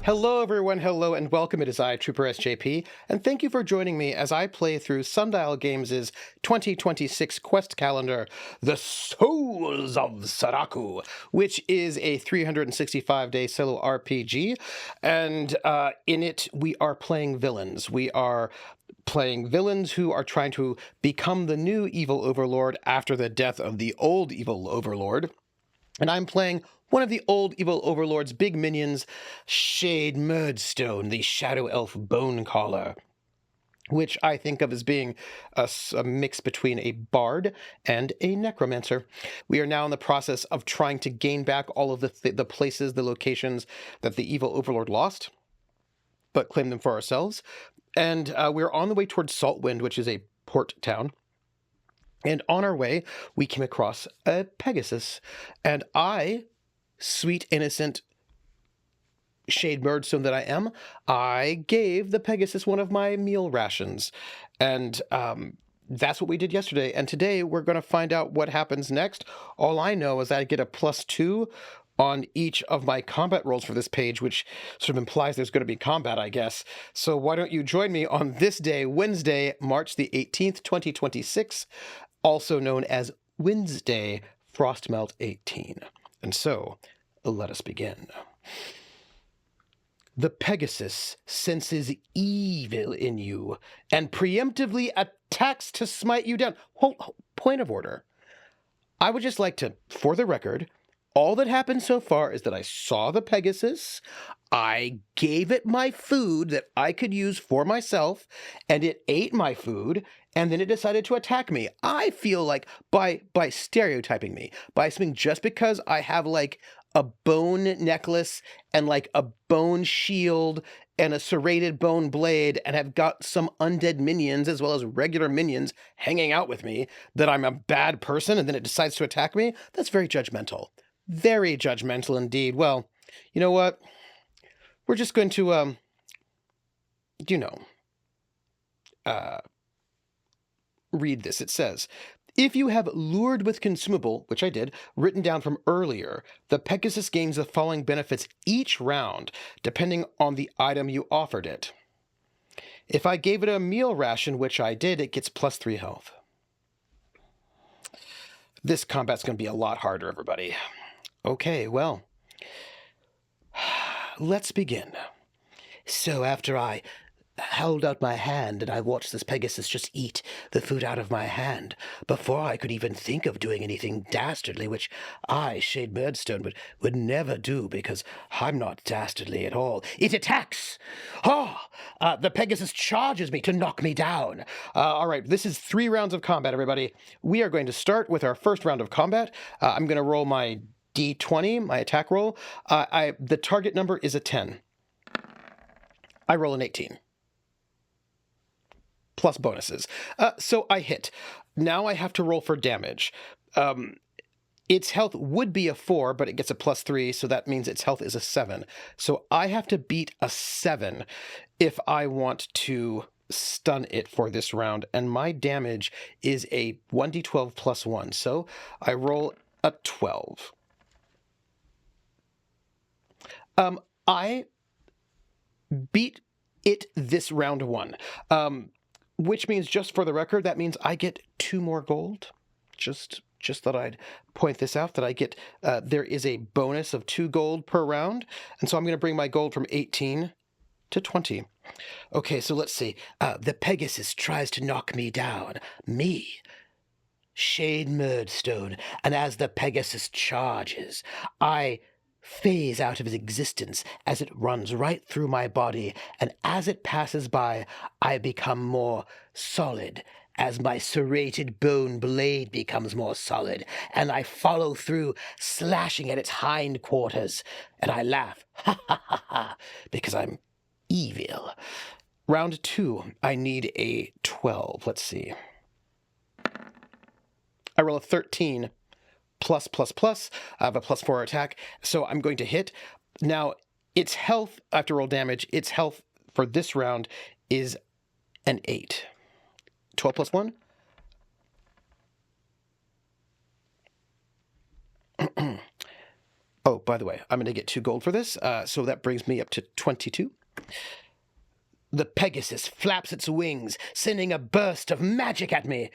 Hello everyone, hello and welcome. It is I, troopersjp, and thank you for joining me as I play through Sundial Games' 2026 quest calendar, The Souls of Saraku, which is a 365-day solo RPG, and in it we are playing villains. We are playing villains who are trying to become the new evil overlord after the death of the old evil overlord. And I'm playing one of the old evil overlord's big minions, Shade Murdstone, the Shadow Elf Bonecaller, which I think of as being a mix between a bard and a necromancer. We are now in the process of trying to gain back all of the places, the locations that the evil overlord lost, but claim them for ourselves. And we're on the way towards Saltwind, which is a port town. And on our way, we came across a Pegasus. And I, sweet, innocent Shade Murdstone that I am, I gave the Pegasus one of my meal rations. And that's what we did yesterday. And today we're going to find out what happens next. All I know is that I get a +2 on each of my combat rolls for this page, which sort of implies there's going to be combat, I guess. So why don't you join me on this day, Wednesday, March the 18th, 2026, also known as Wednesday Frostmelt 18. And so, let us begin. The Pegasus senses evil in you and preemptively attacks to smite you down. Point of order. I would just like to, for the record, all that happened so far is that I saw the Pegasus, I gave it my food that I could use for myself, and it ate my food, and then it decided to attack me. I feel like, by stereotyping me, by assuming just because I have, like, a bone necklace and, like, a bone shield and a serrated bone blade and have got some undead minions as well as regular minions hanging out with me, that I'm a bad person and then it decides to attack me, that's very judgmental. Very judgmental indeed. Well, you know what? We're just going to, read this. It says, if you have lured with consumable, which I did, written down from earlier, the Pegasus gains the following benefits each round, depending on the item you offered it. If I gave it a meal ration, which I did, it gets +3 health. This combat's going to be a lot harder, everybody. Okay, well, let's begin. So after I held out my hand and I watched this Pegasus just eat the food out of my hand, before I could even think of doing anything dastardly, which I, Shade Murdstone, would never do because I'm not dastardly at all, it attacks! The Pegasus charges me to knock me down. All right, this is 3 rounds of combat, everybody. We are going to start with our first round of combat. I'm going to roll my D20, my attack roll. The target number is a 10. I roll an 18. Plus bonuses. So I hit. Now I have to roll for damage. Its health would be a 4, but it gets a +3, so that means its health is a 7. So I have to beat a 7 if I want to stun it for this round, and my damage is a 1d12 + 1, so I roll a 12. I beat it this round 1, which means, just for the record, that means I get 2 more gold. Just thought I'd point this out, that I get, there is a bonus of 2 gold per round, and so I'm going to bring my gold from 18 to 20. Okay, so let's see. The Pegasus tries to knock me down. Me, Shade Murdstone, and as the Pegasus charges, I phase out of his existence as it runs right through my body, and as it passes by, I become more solid, as my serrated bone blade becomes more solid, and I follow through, slashing at its hindquarters, and I laugh, ha ha ha ha, because I'm evil. Round 2, I need a 12. Let's see. I roll a 13. Plus. I have a +4 attack, so I'm going to hit. Now, its health, I have to roll damage, its health for this round is an 8. 12 + 1? Oh, by the way, I'm going to get 2 gold for this, so that brings me up to 22. The Pegasus flaps its wings, sending a burst of magic at me.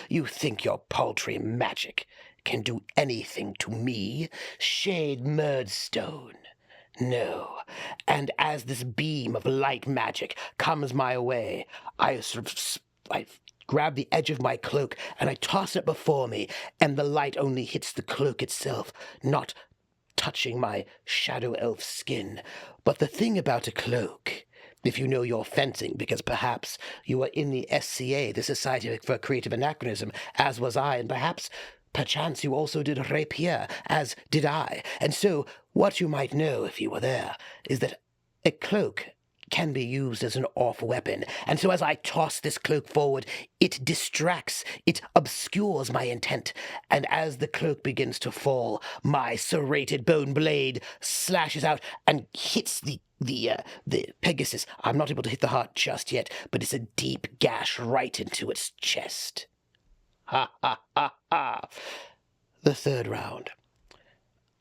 You think your paltry magic can do anything to me, Shade Murdstone? No. And as this beam of light magic comes my way, I grab the edge of my cloak and I toss it before me, and the light only hits the cloak itself, not touching my shadow elf skin. But the thing about a cloak, if you know your fencing, because perhaps you are in the SCA, the Society for Creative Anachronism, as was I, and perchance you also did rapier, as did I. And so, what you might know if you were there, is that a cloak can be used as an off weapon. And so as I toss this cloak forward, it distracts, it obscures my intent. And as the cloak begins to fall, my serrated bone blade slashes out and hits the Pegasus. I'm not able to hit the heart just yet, but it's a deep gash right into its chest. Ha ha ha ha. The 3rd round.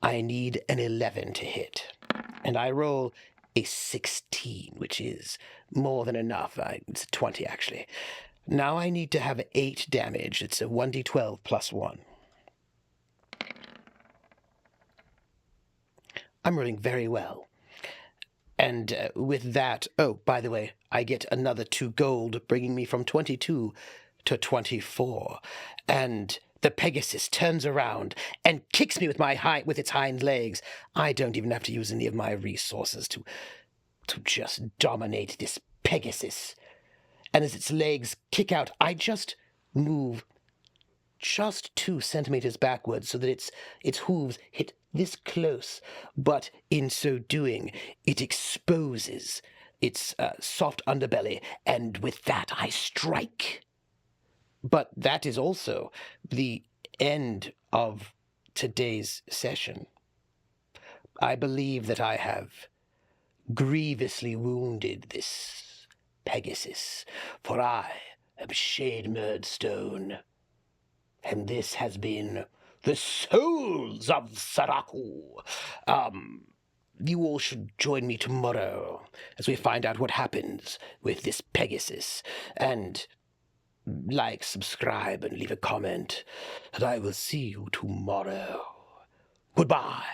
I need an 11 to hit. And I roll a 16, which is more than enough. It's a 20, actually. Now I need to have 8 damage. It's a 1d12 plus 1. I'm rolling very well. And with that, oh, by the way, I get another 2 gold, bringing me from 22 to 24. And the Pegasus turns around and kicks me with its hind legs. I don't even have to use any of my resources to just dominate this Pegasus. And as its legs kick out, I just move just 2 centimeters backwards so that its hooves hit this close. But in so doing, it exposes its soft underbelly, and with that I strike. But that is also the end of today's session. I believe that I have grievously wounded this Pegasus, for I am Shade Murdstone, and this has been the Souls of Saraku. You all should join me tomorrow as we find out what happens with this Pegasus, and like, subscribe, and leave a comment, and I will see you tomorrow. Goodbye.